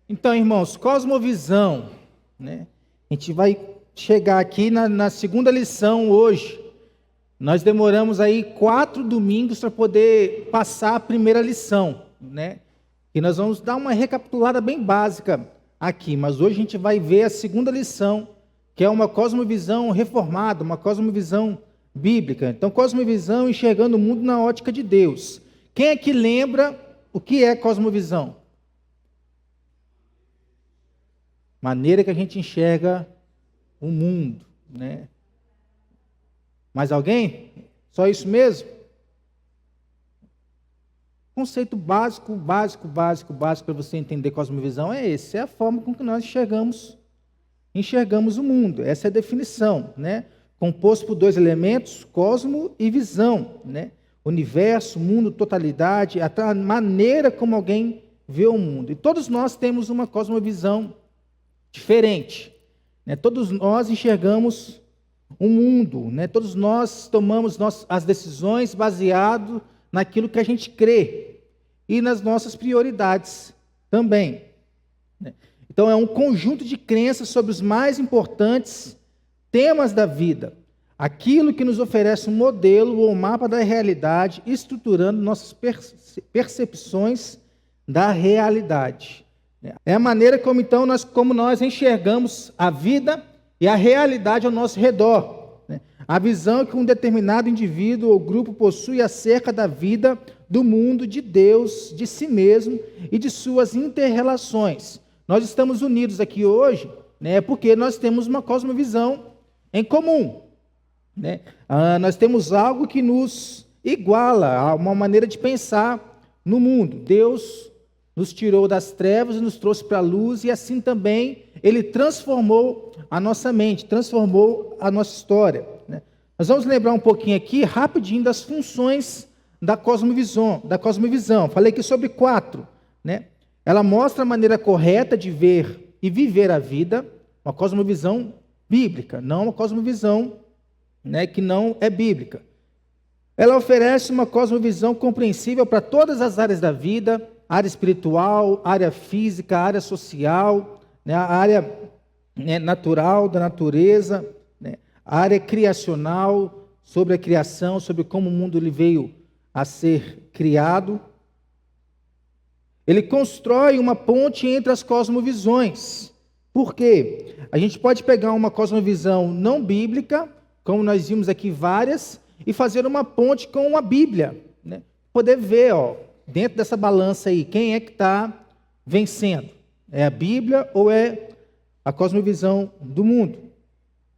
Então, irmãos, cosmovisão, né? A gente vai chegar aqui na segunda lição hoje. Nós demoramos aí 4 domingos para poder passar a primeira lição, né? E nós vamos dar uma recapitulada bem básica aqui, mas hoje a gente vai ver a segunda lição, que é uma cosmovisão reformada, uma cosmovisão bíblica. Então, cosmovisão enxergando o mundo na ótica de Deus. Quem é que lembra o que é cosmovisão? Maneira que a gente enxerga o mundo, né? Mais alguém? Só isso mesmo? Conceito básico para você entender cosmovisão é esse, é a forma com que nós enxergamos o mundo. Essa é a definição, né? Composto por 2 elementos, cosmo e visão, né? Universo, mundo, totalidade, a maneira como alguém vê o mundo. E todos nós temos uma cosmovisão diferente, né? Todos nós enxergamos o mundo, né? Todos nós tomamos as decisões baseado naquilo que a gente crê e nas nossas prioridades também, né? Então é um conjunto de crenças sobre os mais importantes temas da vida, aquilo que nos oferece um modelo ou um mapa da realidade, estruturando nossas percepções da realidade. É a maneira como nós enxergamos a vida e a realidade ao nosso redor, né? A visão que um determinado indivíduo ou grupo possui acerca da vida, do mundo, de Deus, de si mesmo e de suas interrelações. Nós estamos unidos aqui hoje, né, porque nós temos uma cosmovisão em comum, né? Nós temos algo que nos iguala a uma maneira de pensar no mundo. Deus nos tirou das trevas e nos trouxe para a luz, e assim também Ele transformou a nossa mente, transformou a nossa história, né? Nós vamos lembrar um pouquinho aqui, rapidinho, das funções da cosmovisão. Falei aqui sobre 4, né? Ela mostra a maneira correta de ver e viver a vida, uma cosmovisão bíblica, não uma cosmovisão, né, que não é bíblica. Ela oferece uma cosmovisão compreensível para todas as áreas da vida, área espiritual, área física, área social, né, a área, né, natural, da natureza, né, a área criacional, sobre a criação, sobre como o mundo ele veio a ser criado. Ele constrói uma ponte entre as cosmovisões. Por quê? A gente pode pegar uma cosmovisão não bíblica, como nós vimos aqui várias, e fazer uma ponte com a Bíblia, né? Poder ver, dentro dessa balança aí, quem é que está vencendo? É a Bíblia ou é a cosmovisão do mundo?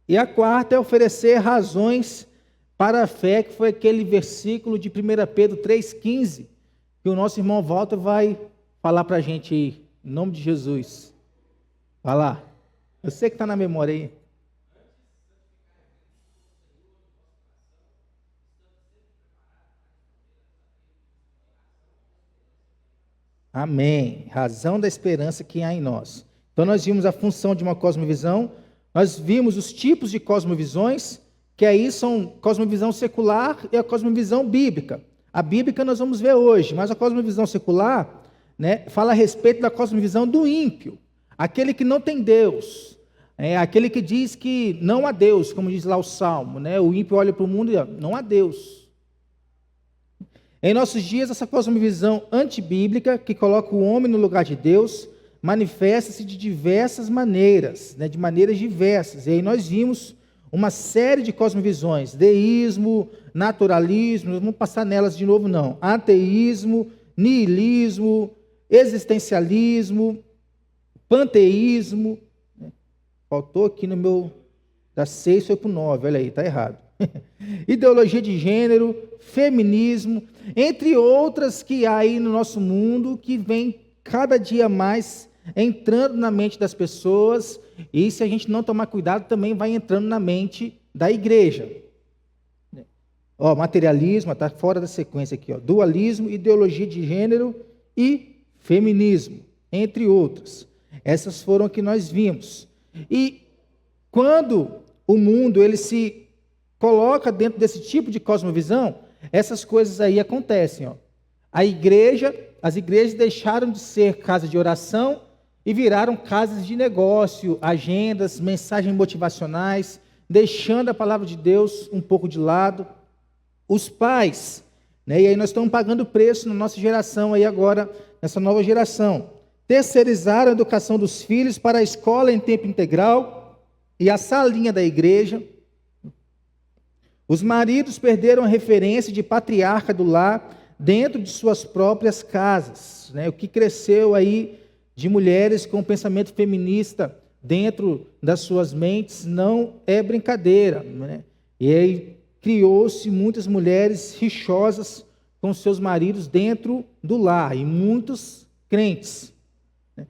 E a 4 é oferecer razões para a fé, que foi aquele versículo de 1 Pedro 3,15, que o nosso irmão Walter vai falar para a gente aí, em nome de Jesus. Vai lá. Eu sei que está na memória aí. Amém. Razão da esperança que há em nós. Então nós vimos a função de uma cosmovisão, nós vimos os tipos de cosmovisões, que aí são cosmovisão secular e a cosmovisão bíblica. A bíblica nós vamos ver hoje, mas a cosmovisão secular, né, fala a respeito da cosmovisão do ímpio, aquele que não tem Deus, aquele que diz que não há Deus, como diz lá o Salmo, né? O ímpio olha para o mundo e não há Deus. Em nossos dias, essa cosmovisão antibíblica, que coloca o homem no lugar de Deus, manifesta-se de diversas maneiras, né, de maneiras diversas. E aí nós vimos uma série de cosmovisões: deísmo, naturalismo, não vamos passar nelas de novo não, ateísmo, niilismo, existencialismo, panteísmo, né? Faltou aqui no meu, da 6 foi para o 9, olha aí, está errado. Ideologia de gênero, feminismo, entre outras que há aí no nosso mundo, que vem cada dia mais entrando na mente das pessoas, e se a gente não tomar cuidado, também vai entrando na mente da igreja. Materialismo, está fora da sequência aqui, dualismo, ideologia de gênero e feminismo, entre outras. Essas foram as que nós vimos. E quando o mundo ele se coloca dentro desse tipo de cosmovisão, essas coisas aí acontecem. As igrejas deixaram de ser casa de oração e viraram casas de negócio, agendas, mensagens motivacionais, deixando a palavra de Deus um pouco de lado. Os pais, né, e aí nós estamos pagando preço na nossa geração, aí agora, nessa nova geração, terceirizaram a educação dos filhos para a escola em tempo integral e a salinha da igreja. Os maridos perderam a referência de patriarca do lar dentro de suas próprias casas, né? O que cresceu aí de mulheres com pensamento feminista dentro das suas mentes não é brincadeira, né? E aí criou-se muitas mulheres rixosas com seus maridos dentro do lar, e muitos crentes, né?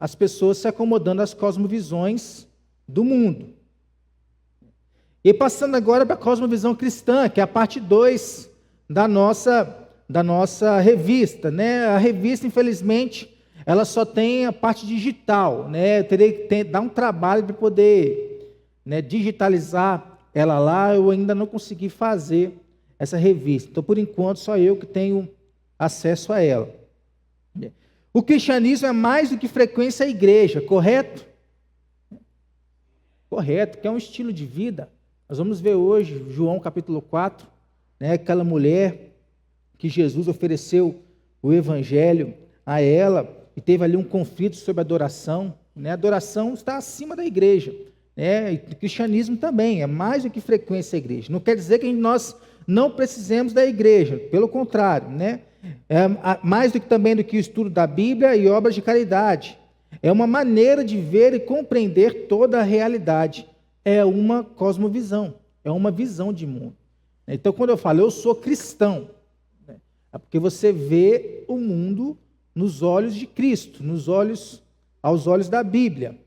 As pessoas se acomodando às cosmovisões do mundo. E passando agora para a cosmovisão cristã, que é a parte 2 da nossa revista, né? A revista, infelizmente, ela só tem a parte digital, né? Eu teria que dar um trabalho para poder, né, digitalizar ela lá. Eu ainda não consegui fazer essa revista. Então, por enquanto, só eu que tenho acesso a ela. O cristianismo é mais do que frequência à igreja, correto? Correto, que é um estilo de vida. Nós vamos ver hoje, João capítulo 4, né, aquela mulher que Jesus ofereceu o evangelho a ela, e teve ali um conflito sobre a adoração, né? A adoração está acima da igreja, né? E o cristianismo também é mais do que frequência à igreja. Não quer dizer que nós não precisemos da igreja, pelo contrário, né? Mais do que também do que o estudo da Bíblia e obras de caridade. É uma maneira de ver e compreender toda a realidade. É uma cosmovisão, é uma visão de mundo. Então, quando eu falo, eu sou cristão, né, é porque você vê o mundo nos olhos de Cristo, aos olhos da Bíblia.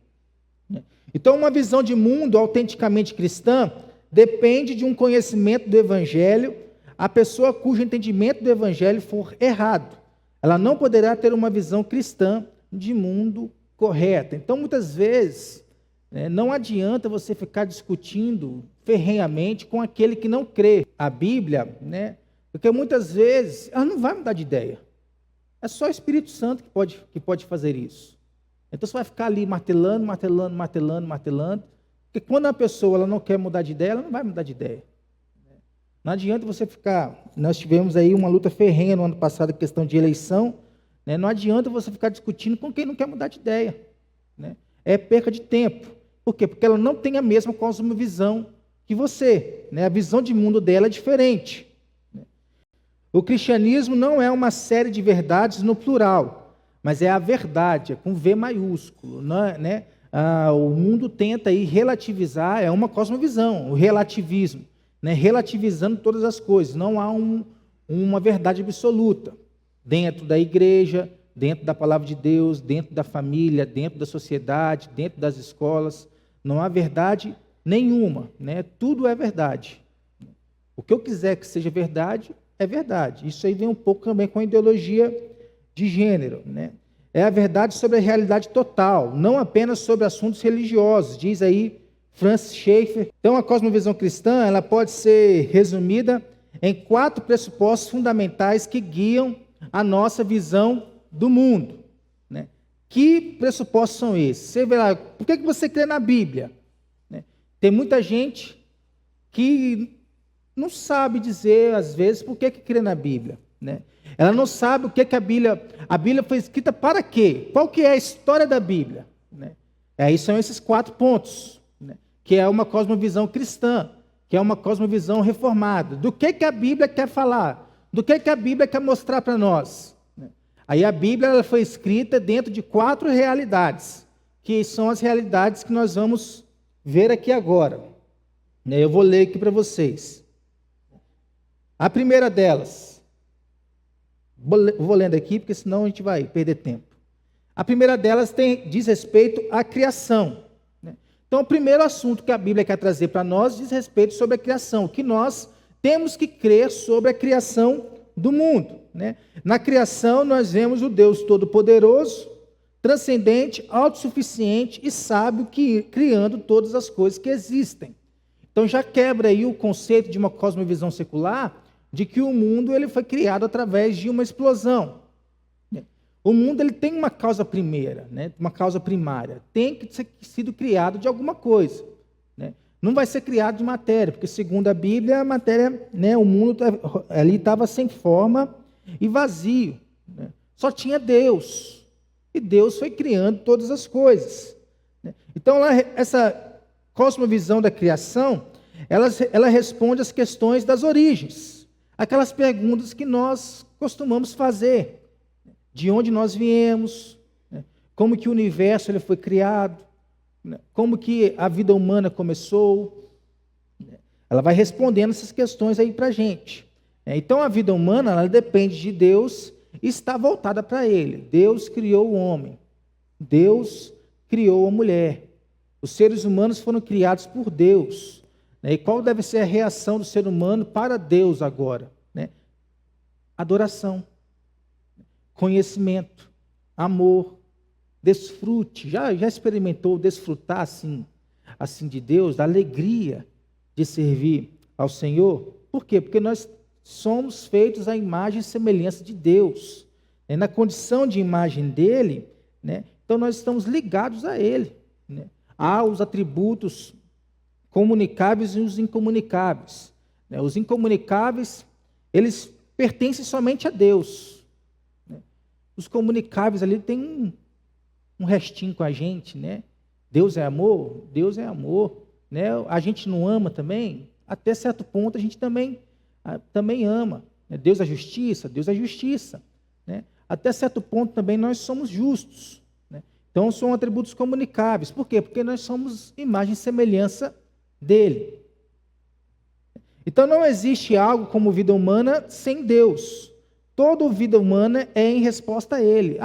Então, uma visão de mundo autenticamente cristã depende de um conhecimento do Evangelho. A pessoa cujo entendimento do Evangelho for errado, ela não poderá ter uma visão cristã de mundo correta. Então, muitas vezes, não adianta você ficar discutindo ferrenhamente com aquele que não crê. A Bíblia, né? Porque muitas vezes ela não vai mudar de ideia. É só o Espírito Santo que pode fazer isso. Então você vai ficar ali martelando, porque quando a pessoa ela não quer mudar de ideia, ela não vai mudar de ideia. Não adianta você ficar. Nós tivemos aí uma luta ferrenha no ano passado, questão de eleição, né? Não adianta você ficar discutindo com quem não quer mudar de ideia, né? É perca de tempo. Por quê? Porque ela não tem a mesma cosmovisão que você, né? A visão de mundo dela é diferente. O cristianismo não é uma série de verdades no plural, mas é a verdade, é com V maiúsculo, né? O mundo tenta aí relativizar, é uma cosmovisão, o relativismo, né? Relativizando todas as coisas. Não há uma verdade absoluta dentro da igreja, dentro da palavra de Deus, dentro da família, dentro da sociedade, dentro das escolas. Não há verdade nenhuma, né? Tudo é verdade. O que eu quiser que seja verdade, é verdade. Isso aí vem um pouco também com a ideologia de gênero, né? É a verdade sobre a realidade total, não apenas sobre assuntos religiosos, diz aí Francis Schaeffer. Então, a cosmovisão cristã, ela pode ser resumida em 4 pressupostos fundamentais que guiam a nossa visão do mundo, né? Que pressupostos são esses? Você vê lá, por que você crê na Bíblia? Né? Tem muita gente que não sabe dizer, às vezes, por que crê na Bíblia, né? Ela não sabe o que a Bíblia foi escrita para quê? Qual que é a história da Bíblia, né? Aí são esses 4 pontos, né? Que é uma cosmovisão cristã, que é uma cosmovisão reformada. Do que a Bíblia quer falar? Do que a Bíblia quer mostrar para nós? Aí a Bíblia ela foi escrita dentro de 4 realidades, que são as realidades que nós vamos ver aqui agora. Eu vou ler aqui para vocês. A primeira delas, vou lendo aqui, porque senão a gente vai perder tempo. A primeira delas diz respeito à criação. Então, o primeiro assunto que a Bíblia quer trazer para nós diz respeito sobre a criação, que nós temos que crer sobre a criação do mundo, né? Na criação, nós vemos o Deus Todo-Poderoso, transcendente, autossuficiente e sábio, criando todas as coisas que existem. Então, já quebra aí o conceito de uma cosmovisão secular, de que o mundo ele foi criado através de uma explosão. O mundo ele tem uma causa primeira, né? Uma causa primária. Tem que ter sido criado de alguma coisa, né? Não vai ser criado de matéria, porque segundo a Bíblia, a matéria, né, o mundo ali estava sem forma e vazio, né? Só tinha Deus. E Deus foi criando todas as coisas, né? Então, essa cosmovisão da criação, ela responde às questões das origens, aquelas perguntas que nós costumamos fazer. De onde nós viemos, né? Como que o universo ele foi criado, né? Como que a vida humana começou, né? Ela vai respondendo essas questões aí para a gente, né? Então, a vida humana, ela depende de Deus e está voltada para Ele. Deus criou o homem, Deus criou a mulher. Os seres humanos foram criados por Deus, né? E qual deve ser a reação do ser humano para Deus agora, né? Adoração, conhecimento, amor, desfrute. Já experimentou desfrutar assim de Deus, da alegria de servir ao Senhor? Por quê? Porque nós somos feitos à imagem e semelhança de Deus, né? Na condição de imagem dele, né? Então nós estamos ligados a Ele, né? Há os atributos comunicáveis e os incomunicáveis, né? Os incomunicáveis, eles pertencem somente a Deus. Os comunicáveis ali tem um restinho com a gente, né? Deus é amor, né? A gente não ama também, até certo ponto a gente também ama, né? Deus é justiça, né? Até certo ponto também nós somos justos, né? Então são atributos comunicáveis. Por quê? Porque nós somos imagem e semelhança dele. Então não existe algo como vida humana sem Deus. Toda vida humana é em resposta a Ele.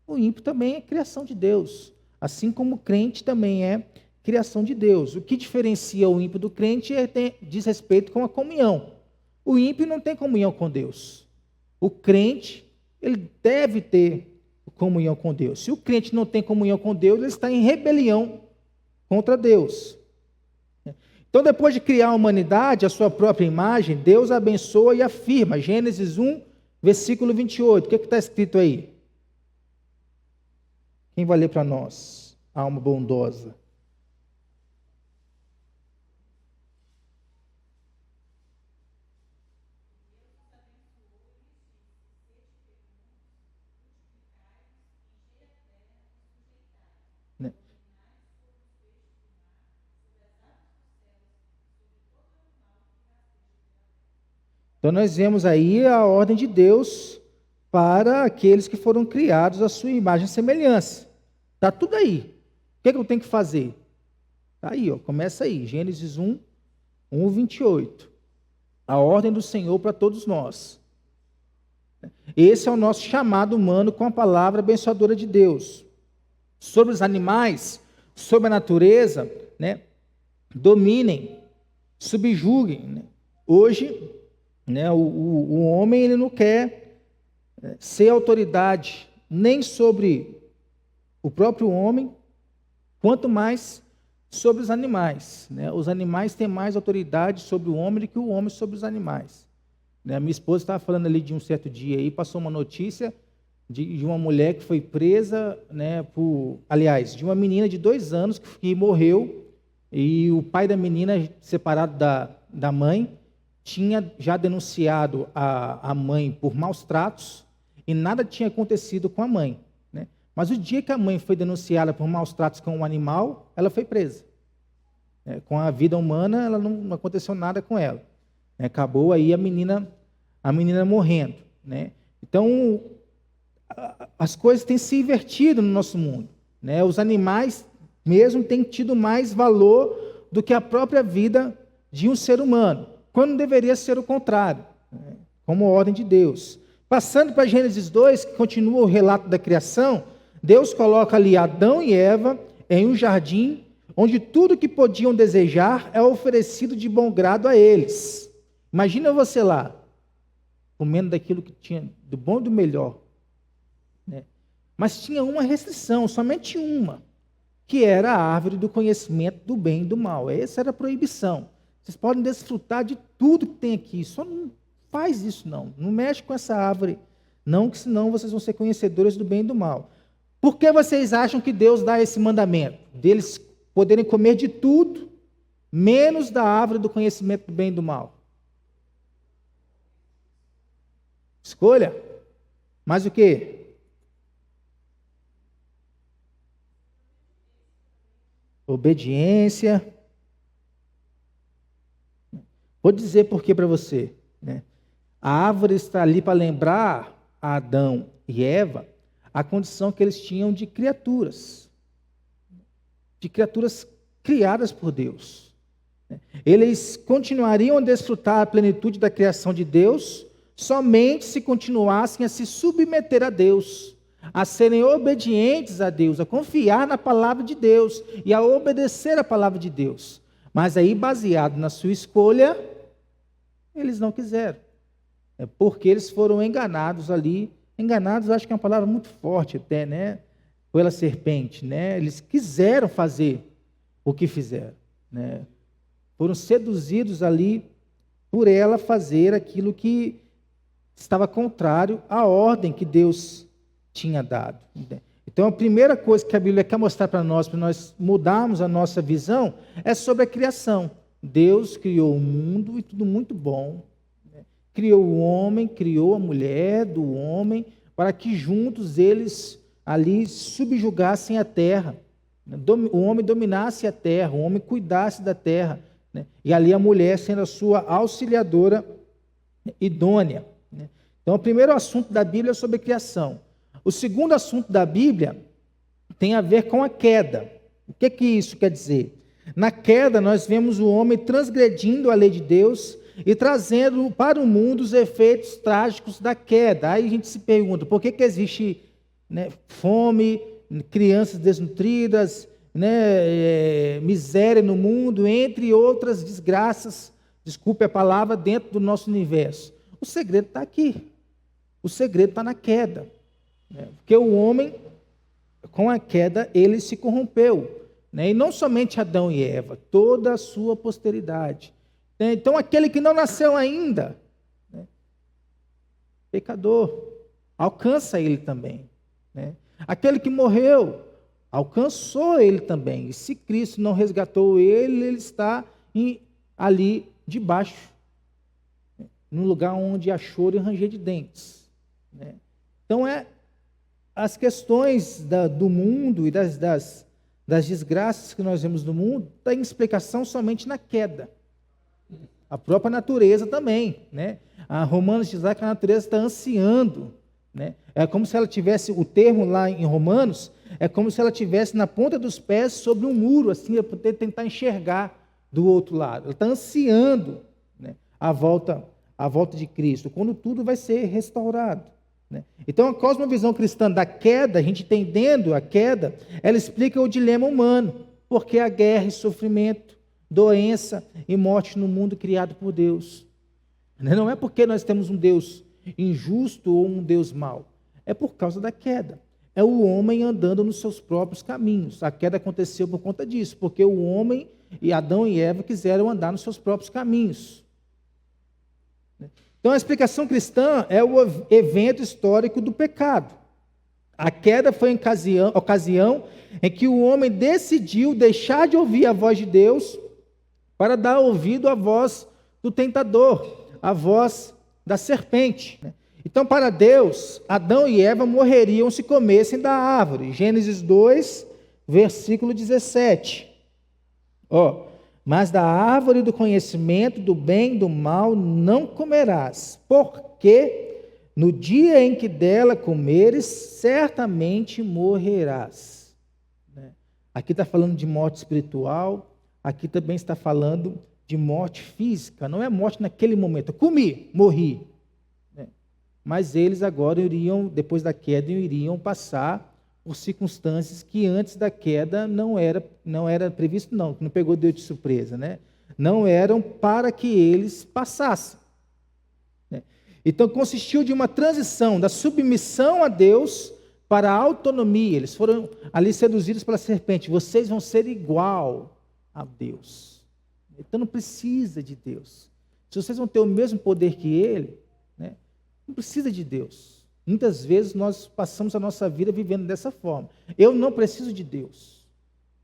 O ímpio também é criação de Deus, assim como o crente também é criação de Deus. O que diferencia o ímpio do crente diz respeito com a comunhão. O ímpio não tem comunhão com Deus. O crente, ele deve ter comunhão com Deus. Se o crente não tem comunhão com Deus, ele está em rebelião contra Deus. Então, depois de criar a humanidade, a sua própria imagem, Deus abençoa e afirma. Gênesis 1, versículo 28. O que está escrito aí? Quem vai ler para nós? Alma bondosa. Então, nós vemos aí a ordem de Deus para aqueles que foram criados à sua imagem e semelhança. Está tudo aí. O que eu tenho que fazer? Está aí, começa aí, Gênesis 1, 28. A ordem do Senhor para todos nós. Esse é o nosso chamado humano com a palavra abençoadora de Deus. Sobre os animais, sobre a natureza, né? Dominem, subjuguem, né? Hoje, né, o homem ele não quer ser autoridade nem sobre o próprio homem, quanto mais sobre os animais, né? Os animais têm mais autoridade sobre o homem do que o homem sobre os animais, né? A minha esposa estava falando ali de um certo dia aí, passou uma notícia de uma mulher que foi presa, né, de uma menina de 2 anos que morreu, e o pai da menina, separado da mãe, tinha já denunciado a mãe por maus tratos e nada tinha acontecido com a mãe, né? Mas o dia que a mãe foi denunciada por maus tratos com um animal, ela foi presa. Com a vida humana, ela não aconteceu nada com ela. Acabou aí a menina morrendo, né? Então, as coisas têm se invertido no nosso mundo, né? Os animais mesmo têm tido mais valor do que a própria vida de um ser humano, quando deveria ser o contrário, né? Como ordem de Deus. Passando para Gênesis 2, que continua o relato da criação, Deus coloca ali Adão e Eva em um jardim, onde tudo que podiam desejar é oferecido de bom grado a eles. Imagina você lá, comendo daquilo que tinha do bom e do melhor, né? Mas tinha uma restrição, somente uma, que era a árvore do conhecimento do bem e do mal. Essa era a proibição. Vocês podem desfrutar de tudo que tem aqui, só não faz isso não mexe com essa árvore Não, que senão vocês vão ser conhecedores do bem e do mal. Por que vocês acham que Deus dá esse mandamento? Deles poderem comer de tudo, menos da árvore do conhecimento do bem e do mal. Escolha. Mas o quê? Obediência. Vou dizer por quê para você, né? A árvore está ali para lembrar a Adão e Eva a condição que eles tinham de criaturas criadas por Deus. Eles continuariam a desfrutar a plenitude da criação de Deus somente se continuassem a se submeter a Deus, a serem obedientes a Deus, a confiar na palavra de Deus e a obedecer a palavra de Deus. Mas aí, baseado na sua escolha, eles não quiseram. É porque eles foram enganados ali. Enganados, acho que é uma palavra muito forte até, né? Pela serpente, né? Eles quiseram fazer o que fizeram, né? Foram seduzidos ali por ela fazer aquilo que estava contrário à ordem que Deus tinha dado. Então, a primeira coisa que a Bíblia quer mostrar para nós mudarmos a nossa visão, é sobre a criação. Deus criou o mundo e tudo muito bom. Criou o homem, criou a mulher do homem, para que juntos eles ali subjugassem a terra. O homem dominasse a terra, o homem cuidasse da terra, né? E ali a mulher sendo a sua auxiliadora idônea, né? Então, o primeiro assunto da Bíblia é sobre a criação. O segundo assunto da Bíblia tem a ver com a queda. O que isso quer dizer? Na queda, nós vemos o homem transgredindo a lei de Deus e trazendo para o mundo os efeitos trágicos da queda. Aí a gente se pergunta, por que existe, né, fome, crianças desnutridas, né, miséria no mundo, entre outras desgraças, desculpe a palavra, dentro do nosso universo? O segredo está aqui. O segredo está na queda. Porque o homem, com a queda, ele se corrompeu. E não somente Adão e Eva, toda a sua posteridade. Então, aquele que não nasceu ainda, pecador, alcança ele também. Aquele que morreu, alcançou ele também. E se Cristo não resgatou ele, ele está ali debaixo, num lugar onde há choro e ranger de dentes. Então, as questões do mundo e das desgraças que nós vemos no mundo, tem explicação somente na queda. A própria natureza também, né? A Romanos diz lá que a natureza está ansiando, né? É como se ela tivesse, o termo lá em Romanos, é como se ela tivesse na ponta dos pés sobre um muro, assim, para poder tentar enxergar do outro lado. Ela está ansiando, né, a volta de Cristo, quando tudo vai ser restaurado. Então, a cosmovisão cristã da queda, a gente entendendo a queda, ela explica o dilema humano, porque a guerra e sofrimento, doença e morte no mundo criado por Deus. Não é porque nós temos um Deus injusto ou um Deus mau, é por causa da queda. É o homem andando nos seus próprios caminhos. A queda aconteceu por conta disso, porque o homem e Adão e Eva quiseram andar nos seus próprios caminhos. Então, a explicação cristã é o evento histórico do pecado. A queda foi a ocasião em que o homem decidiu deixar de ouvir a voz de Deus para dar ouvido à voz do tentador, à voz da serpente. Então, para Deus, Adão e Eva morreriam se comessem da árvore. Gênesis 2, versículo 17. Mas da árvore do conhecimento do bem e do mal não comerás, porque no dia em que dela comeres, certamente morrerás. Aqui está falando de morte espiritual, aqui também está falando de morte física, não é morte naquele momento. Comi, morri. Mas eles agora depois da queda, iriam passar por circunstâncias que antes da queda não era previsto, não pegou Deus de surpresa, né? Não eram para que eles passassem. Então, consistiu de uma transição da submissão a Deus para a autonomia. Eles foram ali seduzidos pela serpente. Vocês vão ser igual a Deus. Então, não precisa de Deus. Se vocês vão ter o mesmo poder que Ele, né, não precisa de Deus. Muitas vezes nós passamos a nossa vida vivendo dessa forma. Eu não preciso de Deus.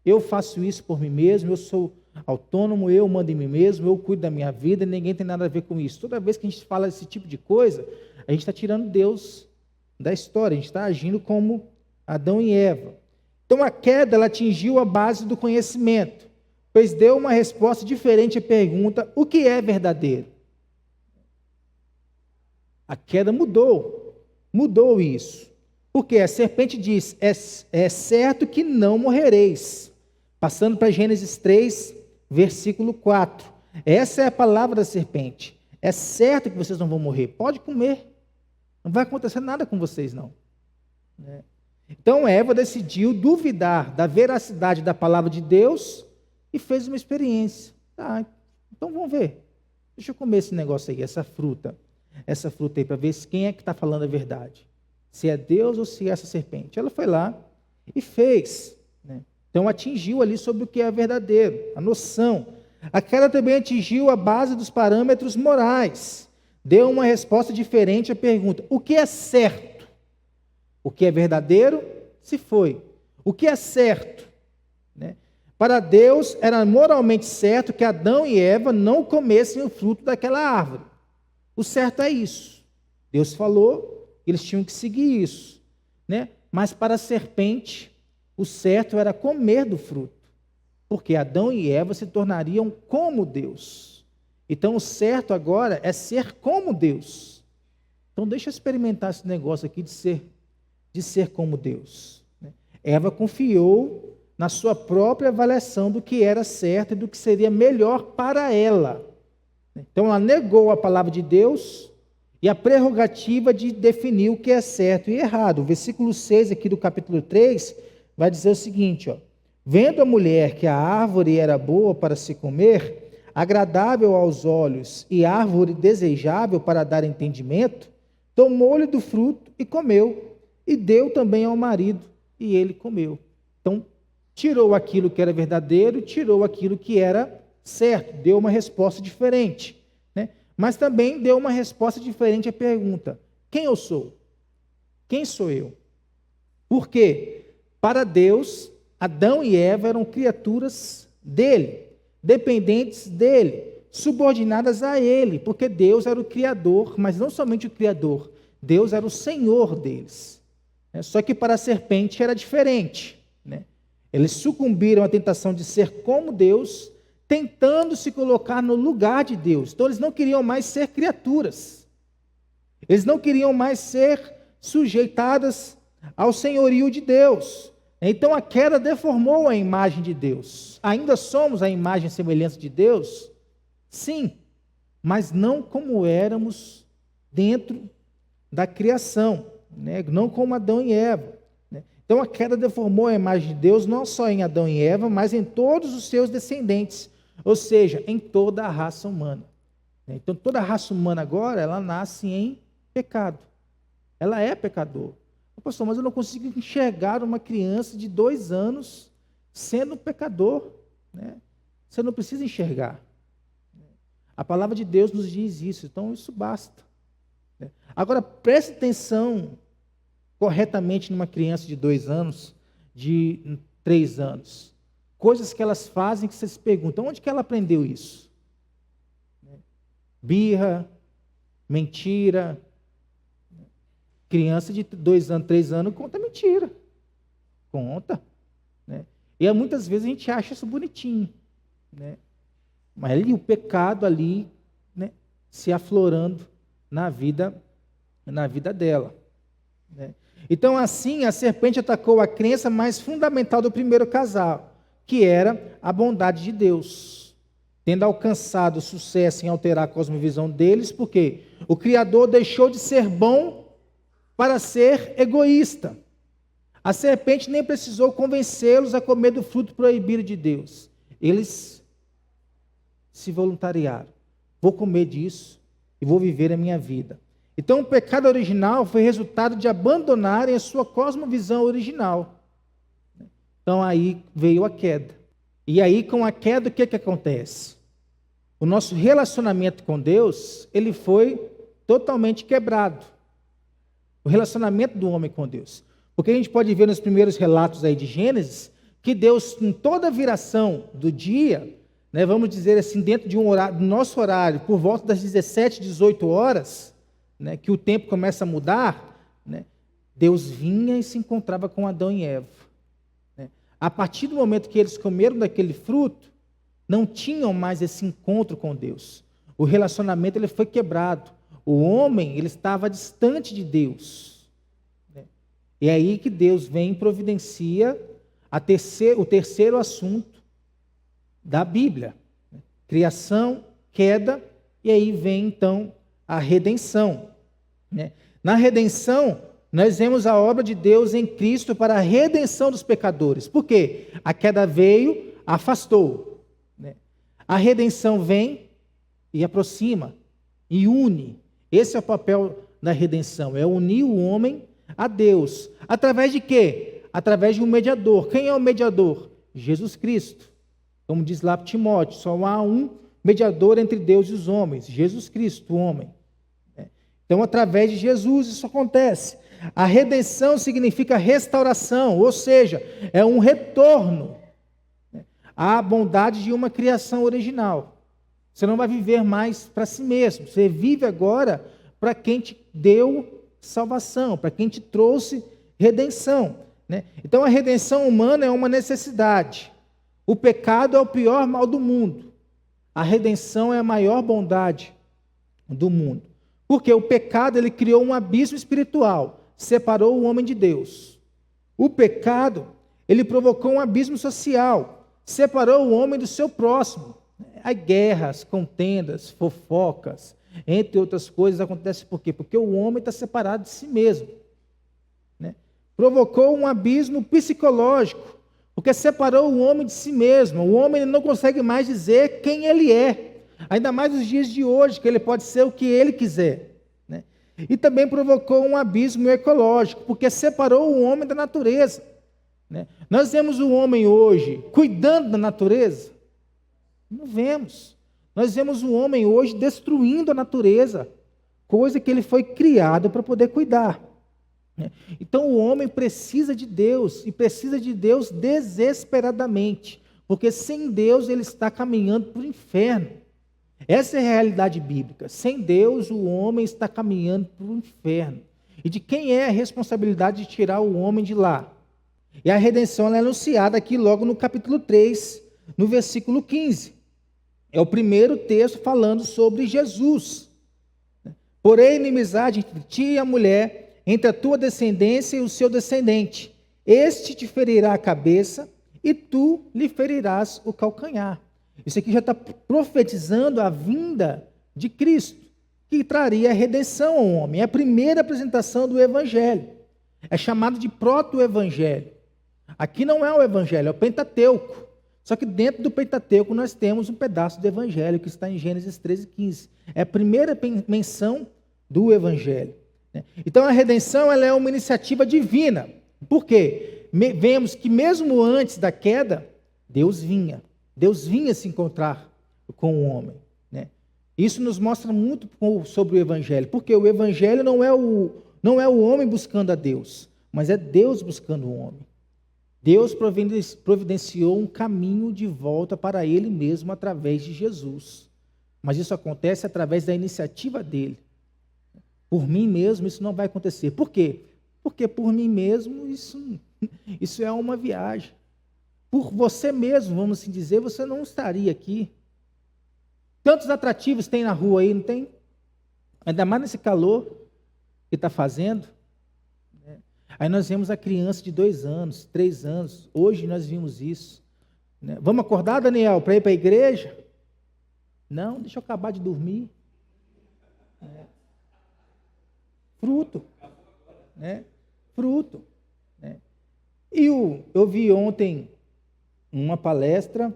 Eu faço isso por mim mesmo, eu sou autônomo, eu mando em mim mesmo, eu cuido da minha vida, ninguém tem nada a ver com isso. Toda vez que a gente fala esse tipo de coisa, a gente está tirando Deus da história, a gente está agindo como Adão e Eva. Então a queda ela atingiu a base do conhecimento, pois deu uma resposta diferente à pergunta: o que é verdadeiro? A queda mudou isso. Porque a serpente diz: é certo que não morrereis. Passando para Gênesis 3, versículo 4. Essa é a palavra da serpente. É certo que vocês não vão morrer. Pode comer. Não vai acontecer nada com vocês, não. Então Eva decidiu duvidar da veracidade da palavra de Deus e fez uma experiência. Tá, então vamos ver. Deixa eu comer esse negócio aí, essa fruta aí, para ver quem é que está falando a verdade. Se é Deus ou se é essa serpente. Ela foi lá e fez. Então atingiu ali sobre o que é verdadeiro, a noção. A queda também atingiu a base dos parâmetros morais. Deu uma resposta diferente à pergunta: o que é certo? O que é verdadeiro se foi. O que é certo? Para Deus era moralmente certo que Adão e Eva não comessem o fruto daquela árvore. O certo é isso. Deus falou, eles tinham que seguir isso. Mas para a serpente, o certo era comer do fruto, porque Adão e Eva se tornariam como Deus. Então o certo agora é ser como Deus. Então deixa eu experimentar esse negócio aqui de ser como Deus. Eva confiou na sua própria avaliação do que era certo e do que seria melhor para ela. Então ela negou a palavra de Deus e a prerrogativa de definir o que é certo e errado. O versículo 6 aqui do capítulo 3 vai dizer o seguinte: vendo a mulher que a árvore era boa para se comer, agradável aos olhos e árvore desejável para dar entendimento, tomou-lhe do fruto e comeu, e deu também ao marido, e ele comeu. Então, tirou aquilo que era verdadeiro, tirou aquilo que era certo, deu uma resposta diferente. Mas também deu uma resposta diferente à pergunta: quem eu sou? Quem sou eu? Por quê? Para Deus, Adão e Eva eram criaturas dele, dependentes dele, subordinadas a ele, porque Deus era o Criador, mas não somente o Criador, Deus era o Senhor deles. Só que para a serpente era diferente. Eles sucumbiram à tentação de ser como Deus, tentando se colocar no lugar de Deus. Então eles não queriam mais ser criaturas. Eles não queriam mais ser sujeitadas ao senhorio de Deus. Então a queda deformou a imagem de Deus. Ainda somos a imagem e semelhança de Deus? Sim, mas não como éramos dentro da criação, não como Adão e Eva. Então a queda deformou a imagem de Deus não só em Adão e Eva, mas em todos os seus descendentes, ou seja, em toda a raça humana. Então toda a raça humana agora, ela nasce em pecado. Ela é pecador. Pastor, mas eu não consigo enxergar uma criança de 2 anos sendo pecador. Você não precisa enxergar. A palavra de Deus nos diz isso, então isso basta. Agora, preste atenção corretamente numa criança de 2 anos, de 3 anos. Coisas que elas fazem que você se pergunta: onde que ela aprendeu isso? Birra, mentira. Criança de 2 anos, 3 anos conta mentira. Conta. E muitas vezes a gente acha isso bonitinho. Mas ali, o pecado ali, se aflorando na vida dela. Então, assim, a serpente atacou a crença mais fundamental do primeiro casal, que era a bondade de Deus. Tendo alcançado sucesso em alterar a cosmovisão deles, porque o Criador deixou de ser bom para ser egoísta. A serpente nem precisou convencê-los a comer do fruto proibido de Deus. Eles se voluntariaram. Vou comer disso e vou viver a minha vida. Então, o pecado original foi resultado de abandonarem a sua cosmovisão original. Então, aí veio a queda. E aí, com a queda, o que acontece? O nosso relacionamento com Deus, ele foi totalmente quebrado. o relacionamento do homem com Deus. Porque a gente pode ver nos primeiros relatos aí de Gênesis, que Deus, em toda a viração do dia, né, vamos dizer assim, dentro de um horário, do nosso horário, por volta das 17, 18 horas, né, que o tempo começa a mudar, né, Deus vinha e se encontrava com Adão e Eva. Né. A partir do momento que eles comeram daquele fruto, não tinham mais esse encontro com Deus. O relacionamento ele foi quebrado. O homem ele estava distante de Deus. Né. E é aí que Deus vem e providencia o terceiro assunto da Bíblia. Criação, queda, e aí vem então a redenção. Né. Na redenção, nós vemos a obra de Deus em Cristo para a redenção dos pecadores. Por quê? A queda veio, afastou. Né. A redenção vem e aproxima, e une. Esse é o papel da redenção, é unir o homem a Deus. Através de quê? Através de um mediador. Quem é o mediador? Jesus Cristo. Como diz lá Timóteo, só há um mediador entre Deus e os homens, Jesus Cristo, o homem. Então, através de Jesus isso acontece. A redenção significa restauração, ou seja, é um retorno à bondade de uma criação original. Você não vai viver mais para si mesmo, você vive agora para quem te deu salvação, para quem te trouxe redenção. Né? Então a redenção humana é uma necessidade. O pecado é o pior mal do mundo. A redenção é a maior bondade do mundo. Porque o pecado ele criou um abismo espiritual, separou o homem de Deus. O pecado ele provocou um abismo social, separou o homem do seu próximo. As guerras, contendas, fofocas, entre outras coisas, acontece por quê? Porque o homem está separado de si mesmo. Né? Provocou um abismo psicológico, porque separou o homem de si mesmo. O homem não consegue mais dizer quem ele é, ainda mais nos dias de hoje, que ele pode ser o que ele quiser. Né? E também provocou um abismo ecológico, porque separou o homem da natureza. Né? Nós vemos o homem hoje cuidando da natureza? Não vemos. Nós vemos o homem hoje destruindo a natureza, coisa que ele foi criado para poder cuidar. Então o homem precisa de Deus, e precisa de Deus desesperadamente, porque sem Deus ele está caminhando para o inferno. Essa é a realidade bíblica. Sem Deus o homem está caminhando para o inferno. E de quem é a responsabilidade de tirar o homem de lá? E a redenção ela é anunciada aqui logo no capítulo 3, no versículo 15. É o primeiro texto falando sobre Jesus. Porém, inimizade entre ti e a mulher, entre a tua descendência e o seu descendente. Este te ferirá a cabeça e tu lhe ferirás o calcanhar. Isso aqui já está profetizando a vinda de Cristo, que traria a redenção ao homem. É a primeira apresentação do Evangelho. É chamado de proto-evangelho. Aqui não é o Evangelho, é o Pentateuco. Só que dentro do Pentateuco nós temos um pedaço do Evangelho, que está em Gênesis 13, 15. É a primeira menção do Evangelho. Então a redenção ela é uma iniciativa divina. Por quê? Vemos que mesmo antes da queda, Deus vinha se encontrar com o homem. Isso nos mostra muito sobre o Evangelho, porque o Evangelho não é o homem buscando a Deus, mas é Deus buscando o homem. Deus providenciou um caminho de volta para Ele mesmo através de Jesus. Mas isso acontece através da iniciativa dele. Por mim mesmo isso não vai acontecer. Por quê? Porque por mim mesmo isso é uma viagem. Por você mesmo, vamos assim dizer, você não estaria aqui. Tantos atrativos tem na rua aí, não tem? Ainda mais nesse calor que está fazendo. Aí nós vemos a criança de 2 anos, 3 anos. Hoje nós vimos isso. Vamos acordar, Daniel, para ir para a igreja? Não, deixa eu acabar de dormir. Fruto. Fruto. E eu vi ontem uma palestra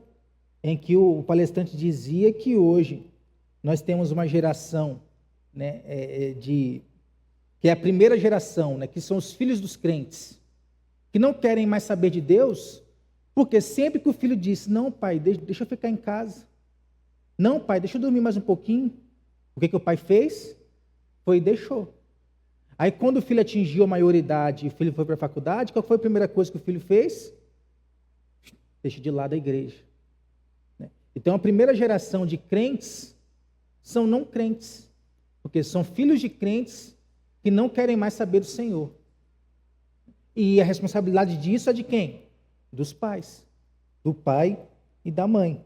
em que o palestrante dizia que hoje nós temos uma geração que é a primeira geração, que são os filhos dos crentes, que não querem mais saber de Deus, porque sempre que o filho disse, não pai, deixa eu ficar em casa, não pai, deixa eu dormir mais um pouquinho, o que o pai fez? Foi e deixou. Aí quando o filho atingiu a maioridade e o filho foi para a faculdade, qual foi a primeira coisa que o filho fez? Deixa de lado a igreja. Então a primeira geração de crentes são não crentes, porque são filhos de crentes que não querem mais saber do Senhor. E a responsabilidade disso é de quem? Dos pais, do pai e da mãe.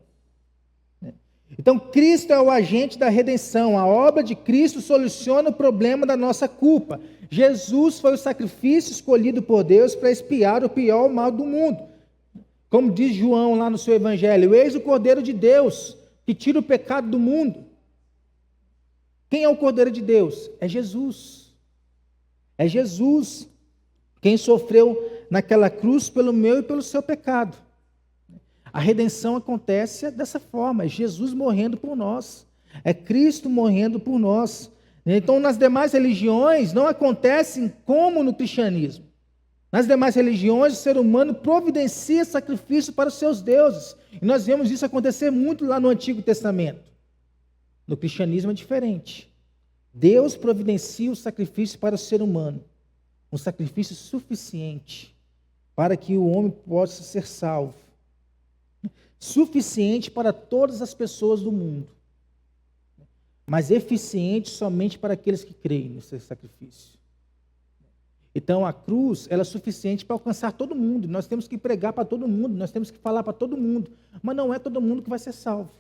Então, Cristo é o agente da redenção. A obra de Cristo soluciona o problema da nossa culpa. Jesus foi o sacrifício escolhido por Deus para expiar o pior mal do mundo. Como diz João lá no seu evangelho, eis o Cordeiro de Deus, que tira o pecado do mundo. Quem é o Cordeiro de Deus? É Jesus. É Jesus quem sofreu naquela cruz pelo meu e pelo seu pecado. A redenção acontece dessa forma, é Jesus morrendo por nós, é Cristo morrendo por nós. Então, nas demais religiões, não acontecem como no cristianismo. Nas demais religiões, o ser humano providencia sacrifício para os seus deuses. E nós vemos isso acontecer muito lá no Antigo Testamento. No cristianismo é diferente. Deus providencia o sacrifício para o ser humano. Um sacrifício suficiente para que o homem possa ser salvo. Suficiente para todas as pessoas do mundo, mas eficiente somente para aqueles que creem no seu sacrifício. Então a cruz, ela é suficiente para alcançar todo mundo. Nós temos que pregar para todo mundo, nós temos que falar para todo mundo, mas não é todo mundo que vai ser salvo.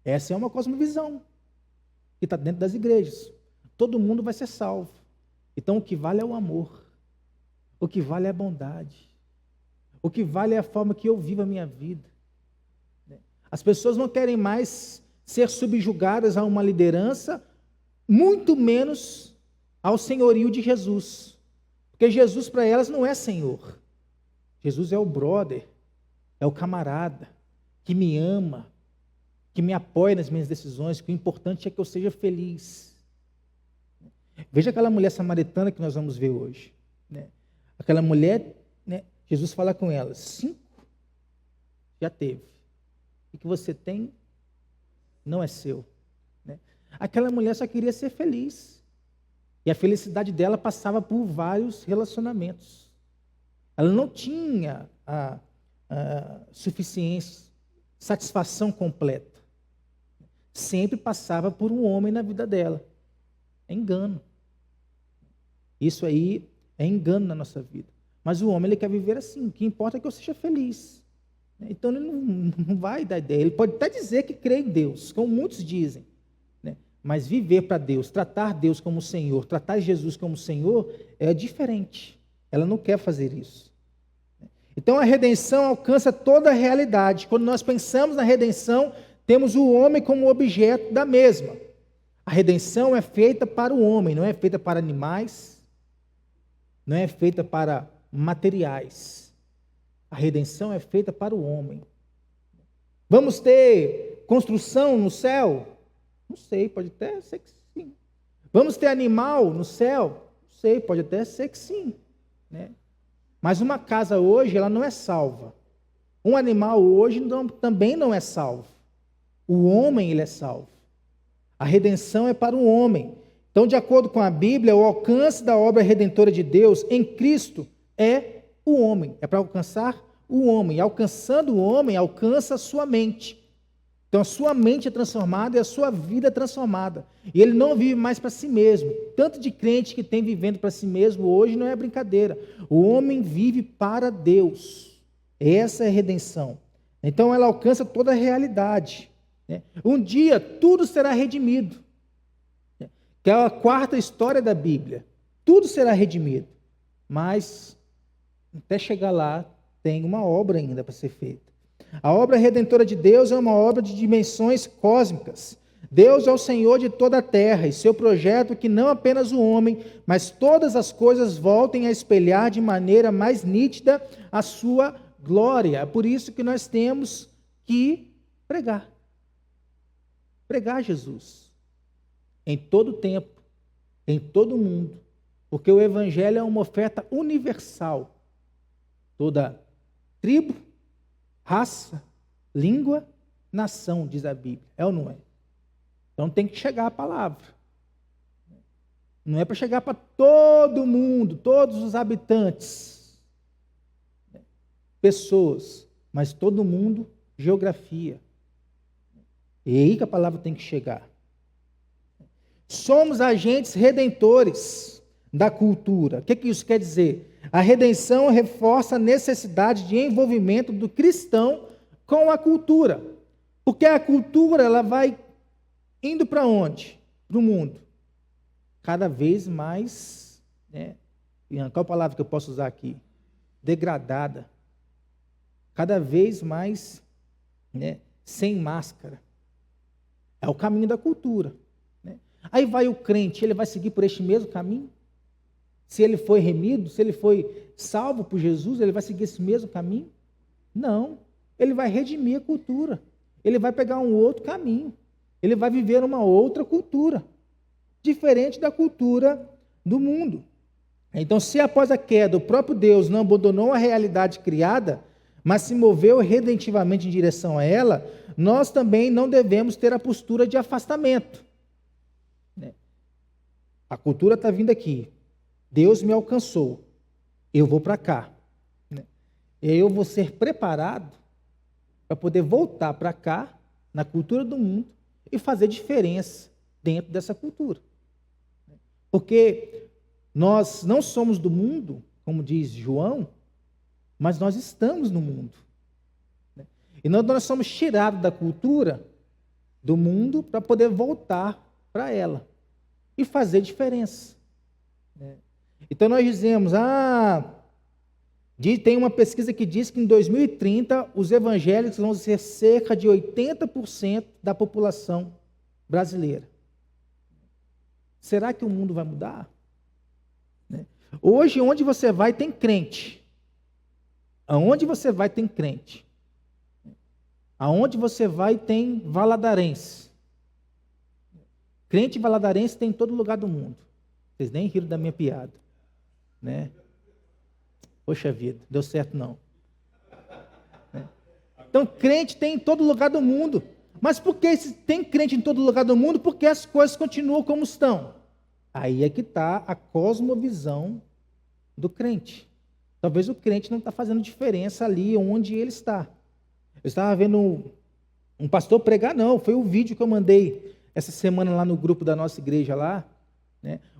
Essa é uma cosmovisão que está dentro das igrejas. Todo mundo vai ser salvo. Então o que vale é o amor, o que vale é a bondade, o que vale é a forma que eu vivo a minha vida. As pessoas não querem mais ser subjugadas a uma liderança, muito menos ao senhorio de Jesus. Porque Jesus para elas não é Senhor. Jesus é o brother, é o camarada, que me ama, que me apoia nas minhas decisões, que o importante é que eu seja feliz. Veja aquela mulher samaritana que nós vamos ver hoje. Aquela mulher, Jesus fala com ela, 5 já teve. O que você tem não é seu. Aquela mulher só queria ser feliz. E a felicidade dela passava por vários relacionamentos. Ela não tinha a suficiência, satisfação completa. Sempre passava por um homem na vida dela. É engano. Isso aí é engano na nossa vida. Mas o homem, ele quer viver assim. O que importa é que eu seja feliz. Então, ele não vai dar ideia. Ele pode até dizer que crê em Deus, como muitos dizem. Mas viver para Deus, tratar Deus como Senhor, tratar Jesus como Senhor, é diferente. Ela não quer fazer isso. Então, a redenção alcança toda a realidade. Quando nós pensamos na redenção, temos o homem como objeto da mesma. A redenção é feita para o homem, não é feita para animais, não é feita para materiais. A redenção é feita para o homem. Vamos ter construção no céu? Não sei, pode até ser que sim. Vamos ter animal no céu? Não sei, pode até ser que sim. Mas uma casa hoje, ela não é salva. Um animal hoje também não é salvo. O homem, ele é salvo. A redenção é para o homem. Então, de acordo com a Bíblia, o alcance da obra redentora de Deus em Cristo é o homem, é para alcançar o homem. E alcançando o homem, alcança a sua mente. Então a sua mente é transformada e a sua vida é transformada. E ele não vive mais para si mesmo. Tanto de crente que tem vivendo para si mesmo hoje não é brincadeira. O homem vive para Deus. Essa é a redenção. Então ela alcança toda a realidade. Um dia tudo será redimido. Que é a quarta história da Bíblia. Tudo será redimido. Mas até chegar lá, tem uma obra ainda para ser feita. A obra redentora de Deus é uma obra de dimensões cósmicas. Deus é o Senhor de toda a terra, e seu projeto é que não apenas o homem, mas todas as coisas voltem a espelhar de maneira mais nítida a sua glória. É por isso que nós temos que pregar. Pregar Jesus. Em todo tempo, em todo mundo. Porque o Evangelho é uma oferta universal. Toda tribo, raça, língua, nação, diz a Bíblia. É ou não é? Então tem que chegar a palavra. Não é para chegar para todo mundo, todos os habitantes, pessoas, mas todo mundo, geografia. E é aí que a palavra tem que chegar. Somos agentes redentores da cultura. O que isso quer dizer? A redenção reforça a necessidade de envolvimento do cristão com a cultura. Porque a cultura, ela vai indo para onde? Para o mundo. Cada vez mais, qual palavra que eu posso usar aqui? Degradada. Cada vez mais, sem máscara. É o caminho da cultura. Aí vai o crente, ele vai seguir por este mesmo caminho? Se ele foi remido, se ele foi salvo por Jesus, ele vai seguir esse mesmo caminho? Não. Ele vai redimir a cultura. Ele vai pegar um outro caminho. Ele vai viver uma outra cultura, diferente da cultura do mundo. Então, se após a queda o próprio Deus não abandonou a realidade criada, mas se moveu redentivamente em direção a ela, nós também não devemos ter a postura de afastamento. A cultura está vindo aqui. Deus me alcançou. Eu vou para cá. E aí eu vou ser preparado para poder voltar para cá, na cultura do mundo, e fazer diferença dentro dessa cultura. Porque nós não somos do mundo, como diz João, mas nós estamos no mundo. E nós somos tirados da cultura do mundo para poder voltar para ela e fazer diferença. Então nós dizemos, tem uma pesquisa que diz que em 2030 os evangélicos vão ser cerca de 80% da população brasileira. Será que o mundo vai mudar? Hoje, onde você vai, tem crente. Aonde você vai, tem crente. Aonde você vai, tem valadarense. Crente valadarense tem em todo lugar do mundo. Vocês nem riram da minha piada. Poxa vida, deu certo não. Então, crente tem em todo lugar do mundo. Mas por que tem crente em todo lugar do mundo? Porque as coisas continuam como estão. Aí é que está a cosmovisão do crente. Talvez o crente não está fazendo diferença ali onde ele está. Eu estava vendo um pastor pregar, não, foi o vídeo que eu mandei essa semana lá no grupo da nossa igreja lá.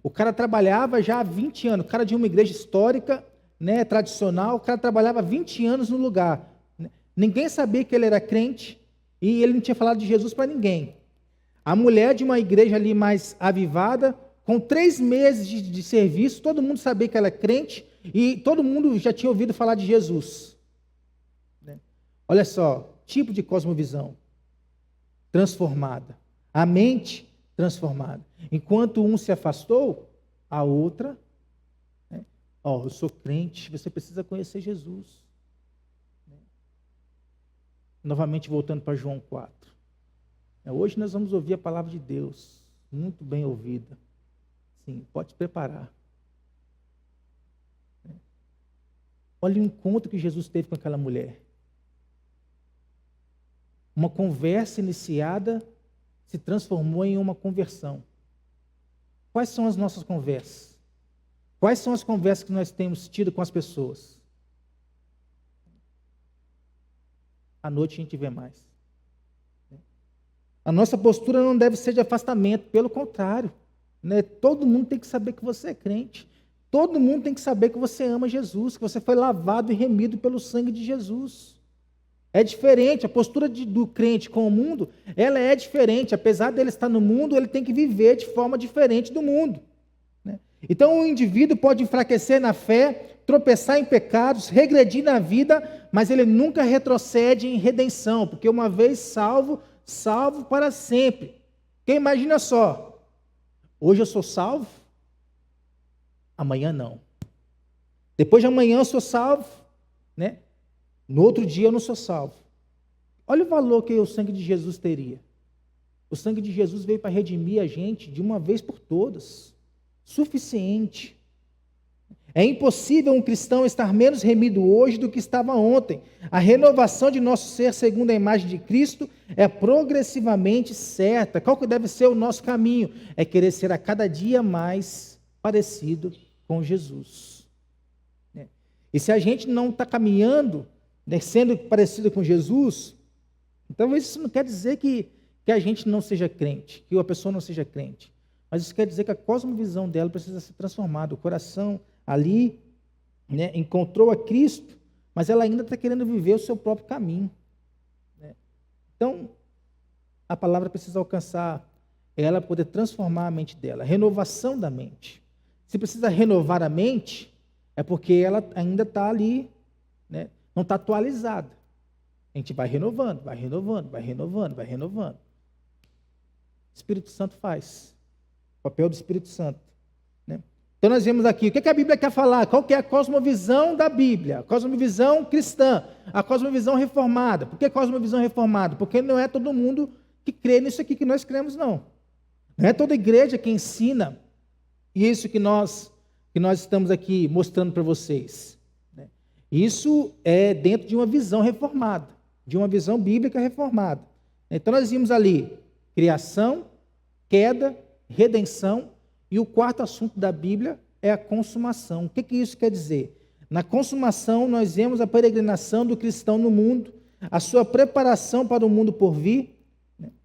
O cara trabalhava já há 20 anos, o cara de uma igreja histórica, tradicional, o cara trabalhava 20 anos no lugar. Ninguém sabia que ele era crente e ele não tinha falado de Jesus para ninguém. A mulher de uma igreja ali mais avivada, com 3 meses de serviço, todo mundo sabia que ela é crente e todo mundo já tinha ouvido falar de Jesus. Olha só, tipo de cosmovisão transformada. A mente transformada. Enquanto um se afastou, a outra, eu sou crente, você precisa conhecer Jesus. Novamente voltando para João 4. Hoje nós vamos ouvir a palavra de Deus, muito bem ouvida. Sim, pode se preparar. Olha o encontro que Jesus teve com aquela mulher. Uma conversa iniciada se transformou em uma conversão. Quais são as nossas conversas? Quais são as conversas que nós temos tido com as pessoas? À noite a gente vê mais. A nossa postura não deve ser de afastamento, pelo contrário. Todo mundo tem que saber que você é crente. Todo mundo tem que saber que você ama Jesus, que você foi lavado e remido pelo sangue de Jesus. É diferente, a postura do crente com o mundo, ela é diferente. Apesar dele estar no mundo, ele tem que viver de forma diferente do mundo. Então o indivíduo pode enfraquecer na fé, tropeçar em pecados, regredir na vida, mas ele nunca retrocede em redenção, porque uma vez salvo, salvo para sempre. Porque imagina só, hoje eu sou salvo, amanhã não. Depois de amanhã eu sou salvo, No outro dia eu não sou salvo. Olha o valor que o sangue de Jesus teria. O sangue de Jesus veio para redimir a gente de uma vez por todas. Suficiente. É impossível um cristão estar menos remido hoje do que estava ontem. A renovação de nosso ser segundo a imagem de Cristo é progressivamente certa. Qual que deve ser o nosso caminho? É querer ser a cada dia mais parecido com Jesus. E se a gente não está caminhando, sendo parecido com Jesus, então isso não quer dizer que a gente não seja crente, que a pessoa não seja crente. Mas isso quer dizer que a cosmovisão dela precisa ser transformada. O coração ali, encontrou a Cristo, mas ela ainda está querendo viver o seu próprio caminho. Então, a palavra precisa alcançar ela, poder transformar a mente dela. Renovação da mente. Se precisa renovar a mente, é porque ela ainda está ali, não está atualizada. A gente vai renovando, vai renovando, vai renovando, vai renovando. O Espírito Santo faz. O papel do Espírito Santo. Então nós vemos aqui, o que a Bíblia quer falar? Qual que é a cosmovisão da Bíblia? A cosmovisão cristã, a cosmovisão reformada. Por que cosmovisão reformada? Porque não é todo mundo que crê nisso aqui que nós cremos, não. Não é toda igreja que ensina isso que nós estamos aqui mostrando para vocês. Isso é dentro de uma visão reformada, de uma visão bíblica reformada. Então nós vimos ali criação, queda, redenção, e o quarto assunto da Bíblia é a consumação. O que isso quer dizer? Na consumação nós vemos a peregrinação do cristão no mundo, a sua preparação para o mundo por vir,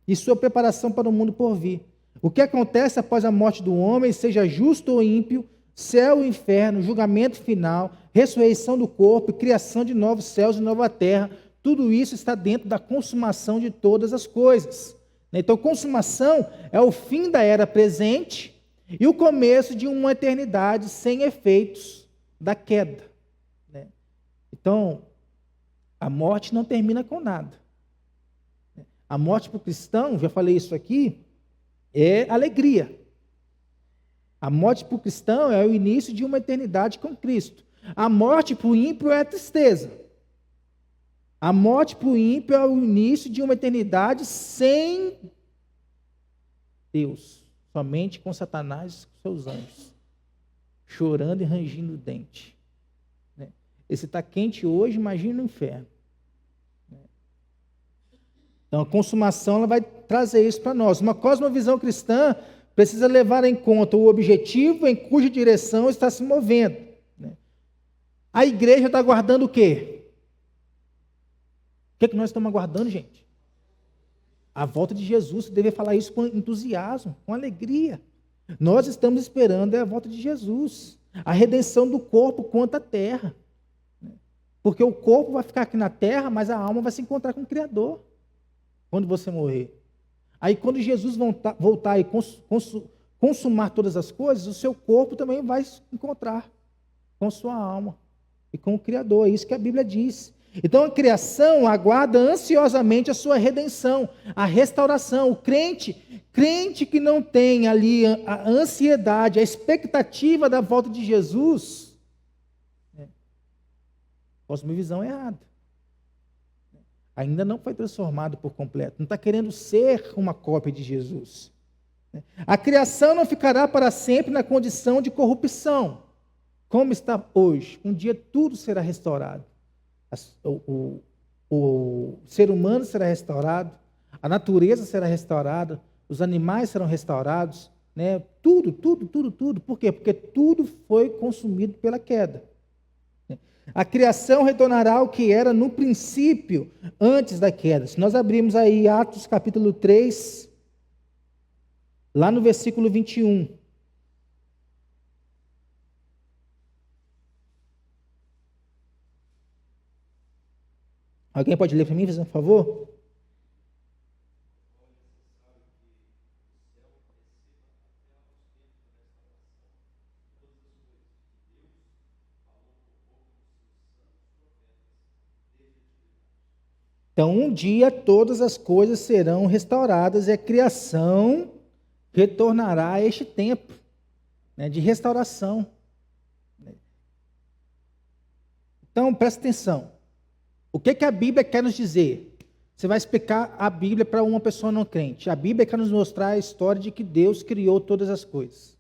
e sua preparação para o mundo por vir. O que acontece após a morte do homem, seja justo ou ímpio, céu e inferno, julgamento final, ressurreição do corpo, criação de novos céus e nova terra, tudo isso está dentro da consumação de todas as coisas. Então, consumação é o fim da era presente e o começo de uma eternidade sem efeitos da queda. Então, a morte não termina com nada. A morte para o cristão, já falei isso aqui, é alegria. A morte para o cristão é o início de uma eternidade com Cristo. A morte para o ímpio é a tristeza. A morte para o ímpio é o início de uma eternidade sem Deus, somente com Satanás e com seus anjos, chorando e rangindo o dente. Esse está quente hoje, imagina o inferno. Então, a consumação ela vai trazer isso para nós. Uma cosmovisão cristã precisa levar em conta o objetivo em cuja direção está se movendo. A igreja está aguardando o quê? O que nós estamos aguardando, gente? A volta de Jesus. Você deve falar isso com entusiasmo, com alegria. Nós estamos esperando a volta de Jesus, a redenção do corpo quanto à terra. Porque o corpo vai ficar aqui na terra, mas a alma vai se encontrar com o Criador quando você morrer. Aí quando Jesus voltar e consumar todas as coisas, o seu corpo também vai se encontrar com sua alma e com o Criador. É isso que a Bíblia diz. Então a criação aguarda ansiosamente a sua redenção, a restauração. O crente que não tem ali a ansiedade, a expectativa da volta de Jesus, cosmovisão errada. Ainda não foi transformado por completo. Não está querendo ser uma cópia de Jesus. A criação não ficará para sempre na condição de corrupção, como está hoje. Um dia tudo será restaurado. O ser humano será restaurado, a natureza será restaurada, os animais serão restaurados, tudo. Por quê? Porque tudo foi consumido pela queda. A criação retornará ao que era no princípio, antes da queda. Se nós abrirmos aí Atos capítulo 3, lá no versículo 21. Alguém pode ler para mim, fazendo um favor? Então, um dia todas as coisas serão restauradas e a criação retornará a este tempo de restauração. Então, presta atenção. O que a Bíblia quer nos dizer? Você vai explicar a Bíblia para uma pessoa não crente. A Bíblia quer nos mostrar a história de que Deus criou todas as coisas.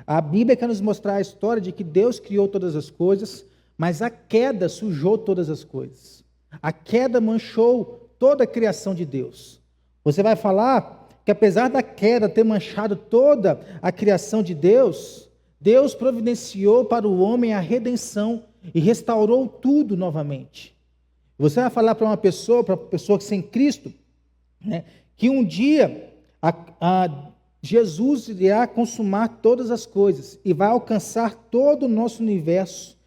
A Bíblia quer nos mostrar a história de que Deus criou todas as coisas, mas a queda sujou todas as coisas. A queda manchou toda a criação de Deus. Você vai falar que apesar da queda ter manchado toda a criação de Deus, Deus providenciou para o homem a redenção e restaurou tudo novamente. Você vai falar para uma pessoa que sem Cristo, né, que um dia Jesus irá consumar todas as coisas e vai alcançar todo o nosso universo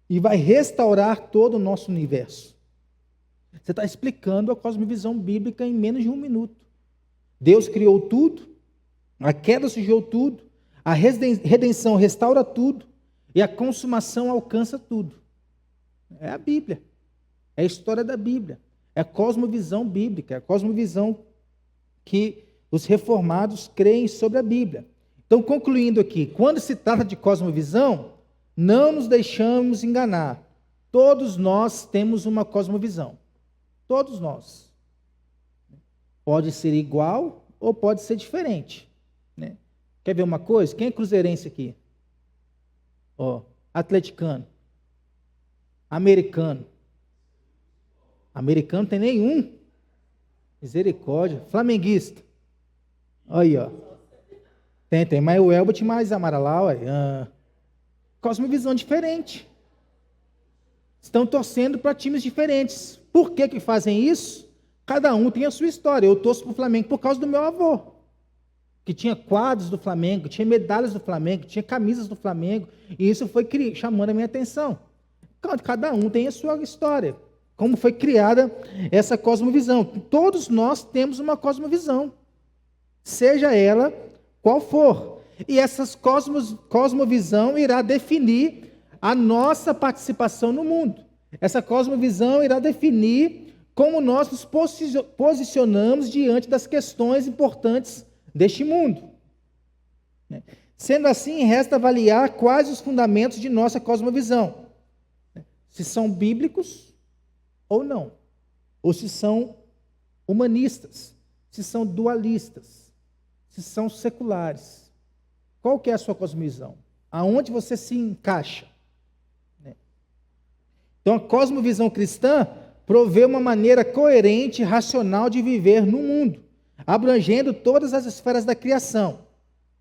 e vai restaurar todo o nosso universo. Você está explicando a cosmovisão bíblica em menos de um minuto. Deus criou tudo, a queda sujou tudo, a redenção restaura tudo e a consumação alcança tudo. É a Bíblia, é a história da Bíblia, é a cosmovisão bíblica, é a cosmovisão que os reformados creem sobre a Bíblia. Então, concluindo aqui, quando se trata de cosmovisão, não nos deixamos enganar. Todos nós temos uma cosmovisão. Todos nós. Pode ser igual ou pode ser diferente. Né? Quer ver uma coisa? Quem é cruzeirense aqui? Ó, atleticano. Americano. Americano tem nenhum. Misericórdia. Flamenguista. Aí, ó. Tem, mas o Elbert mais Amaral, cosmovisão diferente. Estão torcendo para times diferentes. Por que fazem isso? Cada um tem a sua história. Eu torço para o Flamengo por causa do meu avô, que tinha quadros do Flamengo, tinha medalhas do Flamengo, tinha camisas do Flamengo, e isso foi chamando a minha atenção. Cada um tem a sua história. Como foi criada essa cosmovisão. Todos nós temos uma cosmovisão, seja ela qual for. E essa cosmovisão irá definir a nossa participação no mundo. Essa cosmovisão irá definir como nós nos posicionamos diante das questões importantes deste mundo. Sendo assim, resta avaliar quais os fundamentos de nossa cosmovisão. Se são bíblicos ou não. Ou se são humanistas, se são dualistas, se são seculares. Qual que é a sua cosmovisão? Aonde você se encaixa? Então, a cosmovisão cristã provê uma maneira coerente e racional de viver no mundo, abrangendo todas as esferas da criação.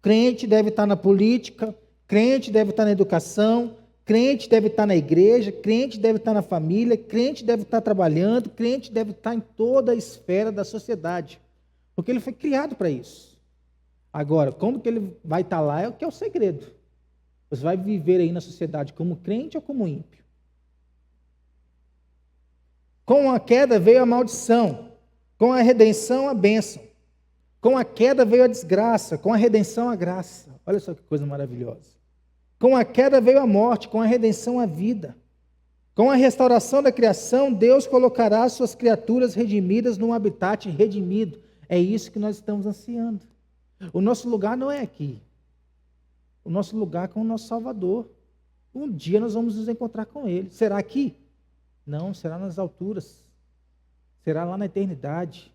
Crente deve estar na política, crente deve estar na educação, crente deve estar na igreja, crente deve estar na família, crente deve estar trabalhando, crente deve estar em toda a esfera da sociedade, porque ele foi criado para isso. Agora, como que ele vai estar lá é o que é o segredo. Você vai viver aí na sociedade como crente ou como ímpio? Com a queda veio a maldição, com a redenção a bênção. Com a queda veio a desgraça, com a redenção a graça. Olha só que coisa maravilhosa. Com a queda veio a morte, com a redenção a vida. Com a restauração da criação, Deus colocará suas criaturas redimidas num habitat redimido. É isso que nós estamos ansiando. O nosso lugar não é aqui. O nosso lugar é com o nosso Salvador. Um dia nós vamos nos encontrar com Ele. Será aqui? Não, será nas alturas. Será lá na eternidade.